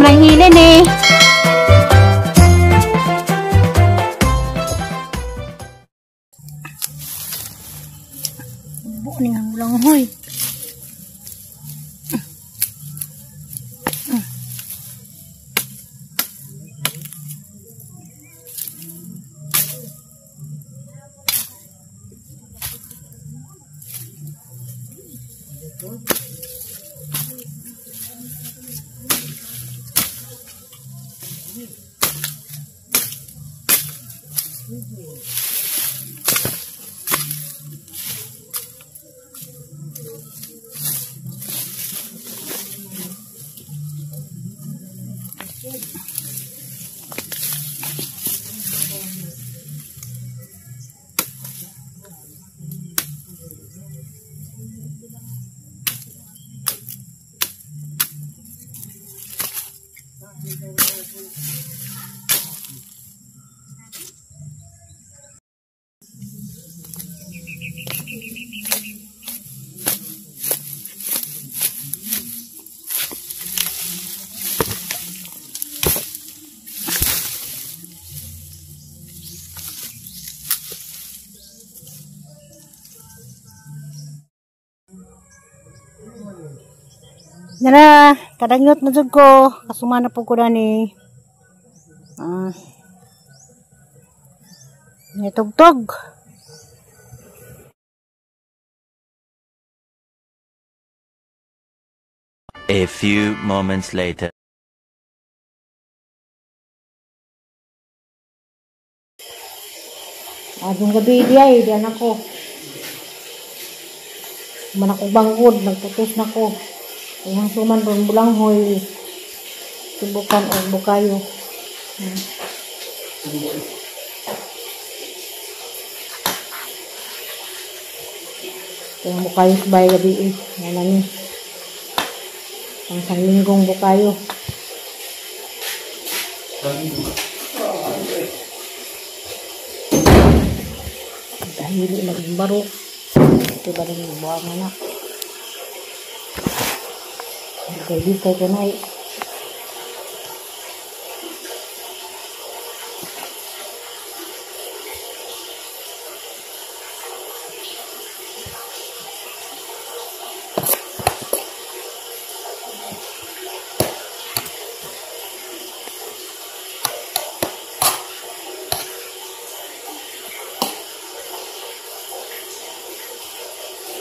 lang hilin eh. Buo ning ulang hoy. Nara, kadanyot na jud ko. Kasumana po ko dani. Nitugtog. A few moments later. Adong gabi diay, diyan ako. Man ako bangkod, nagputos na ko. Ayang suman ron bulanghoy. Subukan o bukayo. Ayang bukayo sabay gabi eh. Yan na ni. Ang sanlinggong bukayo. Dahil lagi barok. Ito ba rin yung buwang anak. Dito ko na eh.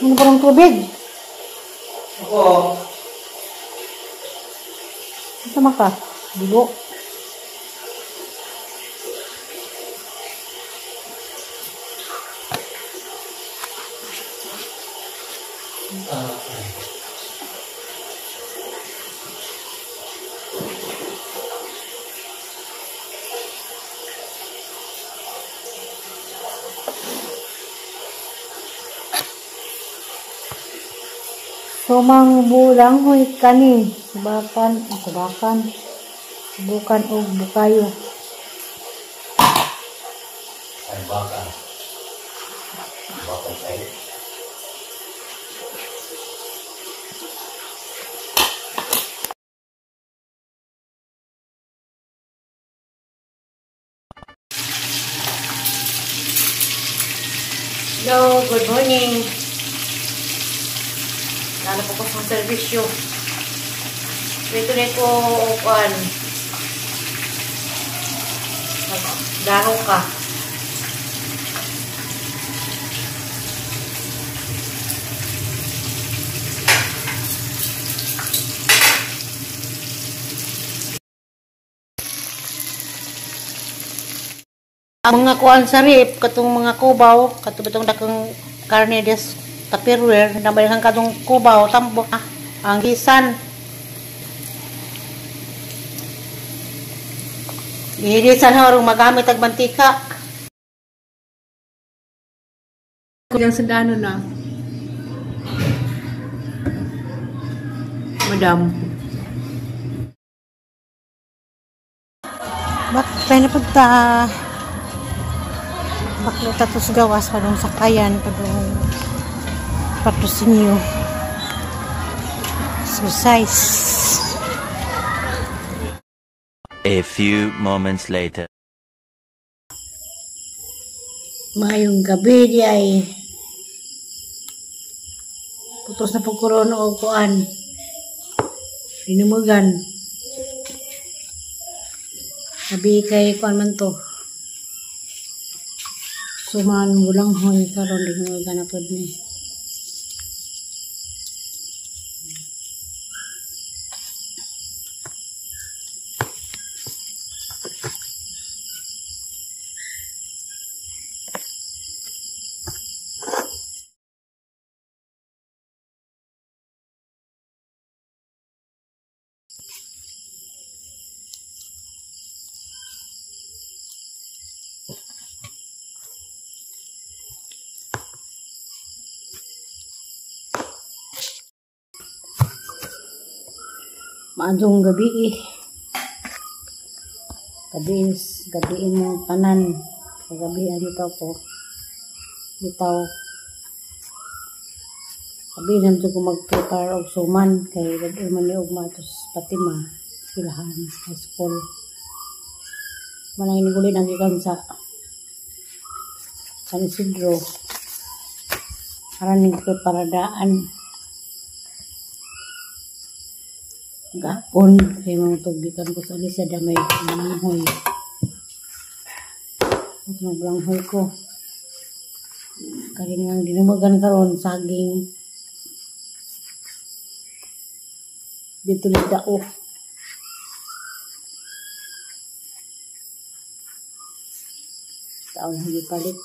Ano ba ng tubig? Ako. Sama ka? Dulo. Sumang bulang hoy kani. Subukan o bukayo. Ay, baka. Baka tayo. Hello, good morning. Lalo po ko sa servisyo. Ito na ko, daro ka. Ang mga kuan sarip, katong mga kubaw, katong dakang karne des tupperware, nabayang katong kubaw, tambok, ang gisan. Ihilisan harong magamit ang mantika. Yung sandano na. Madam. Bakit na punta? Bakit tatos gawas pa dong sakayan pa dong patrocinio. Exercise. A few moments later. Mayong gabi di ay putos na pagkuroon o kuan. Dinumugan. Sabi kay kuan man to. Suman bulang hoy karon dinumugan na pod ni. Maadong gabi gabi mo tanan kagabi bitaw ko bitaw gabi nanto ko mag-prepare og suman kay gabi man ni og matos Fatima Silahan High School manay niguli nang gikan sa San Isidro aran ning preparadaan gapon kay mga tubikan ko sa lisa damay malanghoy at mablanghoy ko karing nga dinumagan karon saging dito ni dao taon hindi palit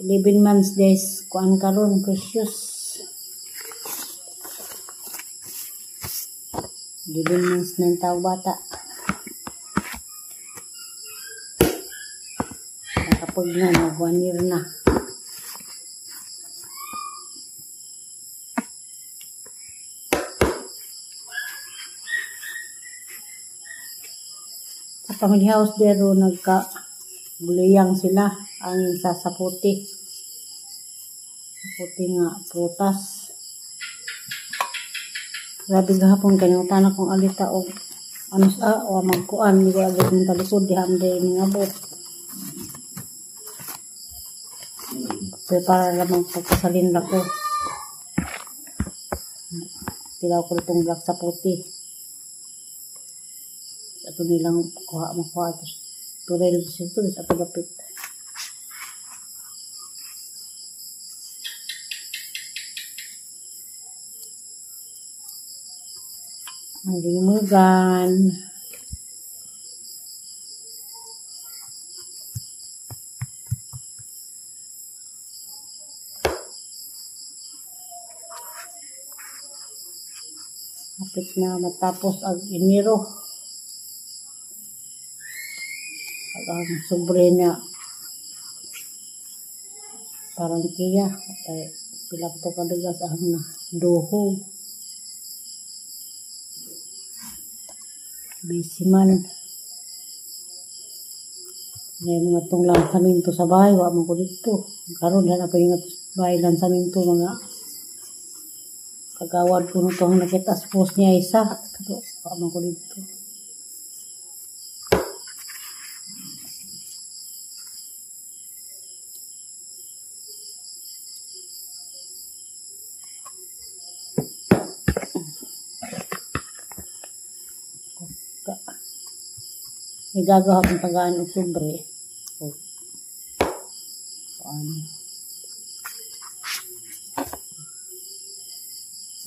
11 months days kuan karon precious 11 months na yung tao bata. Nakapag na, mag 1 year na. Sa family house dero, nagka-buliyang sila. Ang sasaputi. Saputi nga, prutas. Grabe gahapon kanimutan akong alita o ano sa o magkuan ni ko agad ng talikod di hamday ni ngabot. Prepara lamang pagkasalin na ko. Tilaw ko itong black sa puti. Ito nilang makuha ito. Turel dito sa pagapit. Ang dinumugan. Kapit na matapos ang Enero. Ang sobre niya parang kiya. At pila ko kadagas ang na doho. Bisiman. May mga itong lansaminto sa bahay. Wa mo ko dito. Karoon na pa yung bahay lansaminto mga kagawad ko nito ang nakita sa post niya isa. Wa mo ko dito. May gagawa akong tagaan Oktubre.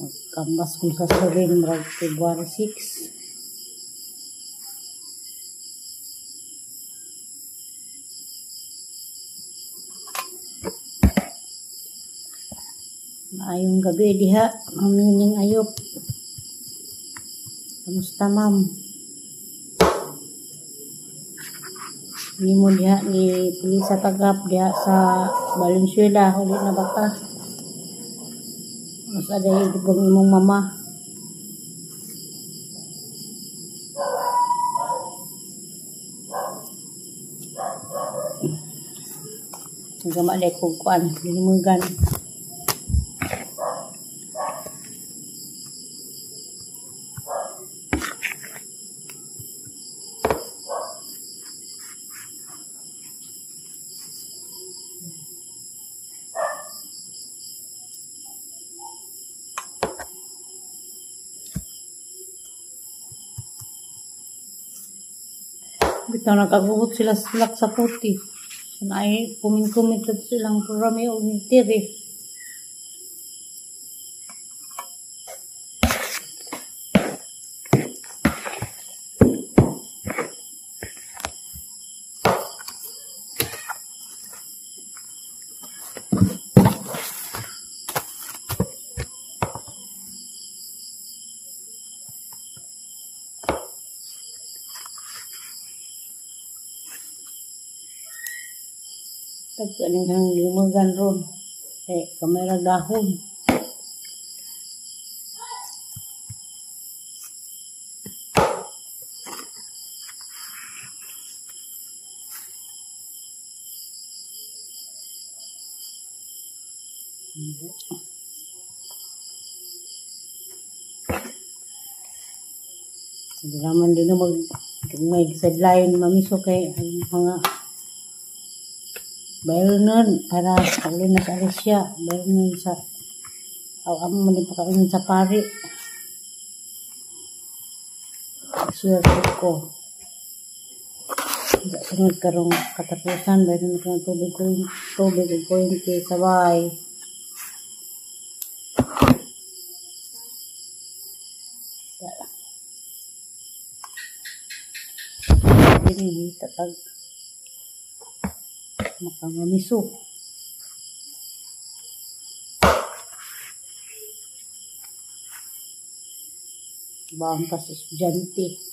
Magkambas kong sa Surin, February 6. Maayong gabi diha, mamining ayop. Kamusta ma'am? Ni mo diha ni Pilisa Tagap diha sa Valenzuela, ulit na baka. Mas ada yung dugong imong mama. Nagama dahil kong kuan, dinumugan. Bitaw nakaguhot sila silak sa puti. Na ay kumin-kumit at silang programa o tiri. Tagkaling kang limugan ron. Kamera dahon. Hindi naman din may sideline mamiso kay mga bayar nun para alin na sa Alicia. Bayar nun sa amo man din pakain sa pari. Share ko. Sunod karong katapusan bayar nun karong tubig o kuwente sabay. Ini tatag makangamiso. Bang pas estudyante.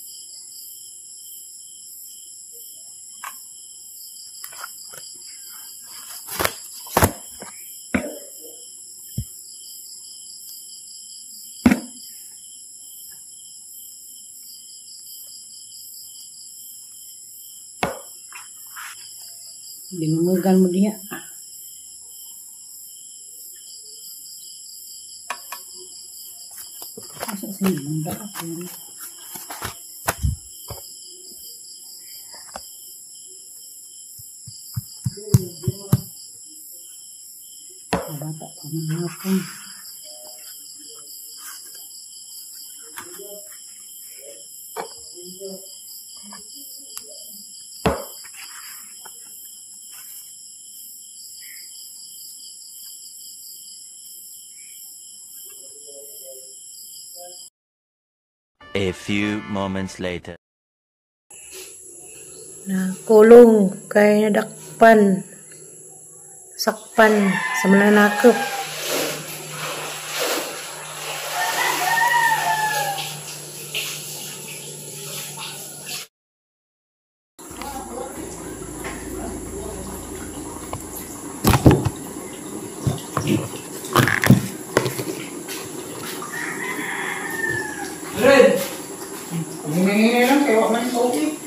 Dinumugan mo diya. Asa sa banda ako. Bata pa mga hapon. A few moments later. Na kulong kay nadakpan sakpan sa mananakop. Red! Hingi lang kayo man sa okay.